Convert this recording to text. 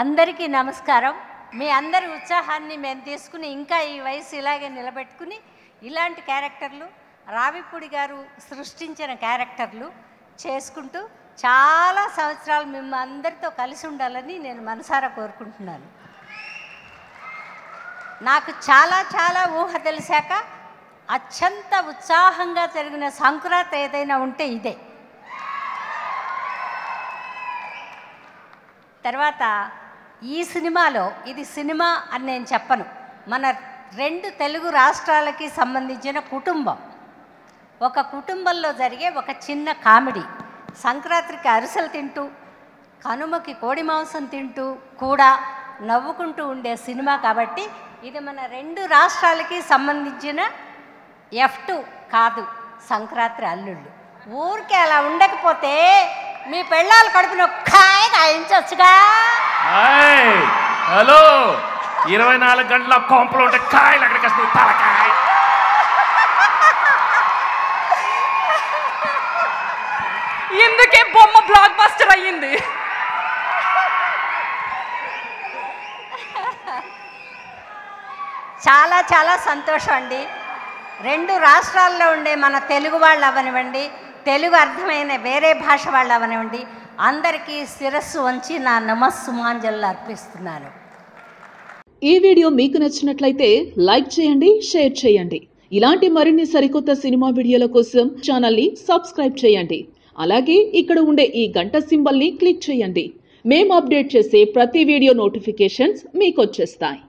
అందరికీ నమస్కారం. మీ అందరి ఉత్సాహాన్ని మేము తీసుకుని ఇంకా ఈ వయసు ఇలాగే నిలబెట్టుకుని ఇలాంటి క్యారెక్టర్లు రావిపూడి గారు సృష్టించిన క్యారెక్టర్లు చేసుకుంటూ చాలా సంవత్సరాలు మేము అందరితో కలిసి ఉండాలని నేను మనసారా కోరుకుంటున్నాను. నాకు చాలా ఊహ తెలిసాక అత్యంత ఉత్సాహంగా జరిగిన సంక్రాంతి ఏదైనా ఉంటే ఇదే. తర్వాత ఈ సినిమాలో ఇది సినిమా అని నేను చెప్పను, మన 2 తెలుగు రాష్ట్రాలకి సంబంధించిన కుటుంబం, ఒక కుటుంబంలో జరిగే ఒక చిన్న కామెడీ. సంక్రాంతికి అరిసెలు తింటూ కనుమకి కోడి మాంసం తింటూ కూడా నవ్వుకుంటూ ఉండే సినిమా కాబట్టి ఇది మన 2 రాష్ట్రాలకి సంబంధించిన F2 కాదు సంక్రాంతి అల్లుళ్ళు. ఊరికే అలా ఉండకపోతే మీ పెళ్ళాలు కడుపున కాయ కాయించొచ్చుగా. హలో, 24 గంటల కొంపలు ఉంటే కాయలు అక్కడికి వస్తాయి. తలకాయ ఎందుకే బొమ్మ బ్లాక్ బస్టర్ అయ్యింది. చాలా సంతోషం అండి. 2 రాష్ట్రాల్లో ఉండే మన తెలుగు వాళ్ళు అవనివ్వండి, తెలుగు అర్థమైన వేరే భాష వాళ్ళు అవనివ్వండి, అందరికీ శిరస్సు వంచి నా నమస్సుమాంజలు అర్పిస్తున్నాను. ఈ వీడియో మీకు నచ్చినట్లయితే లైక్ చేయండి, షేర్ చేయండి. ఇలాంటి మరిన్ని సరికొత్త సినిమా వీడియోల కోసం ఛానల్ని సబ్స్క్రైబ్ చేయండి. అలాగే ఇక్కడ ఉండే ఈ గంట సింబల్ని క్లిక్ చేయండి. మేము అప్డేట్ చేసే ప్రతి వీడియో నోటిఫికేషన్స్ మీకు వచ్చేస్తాయి.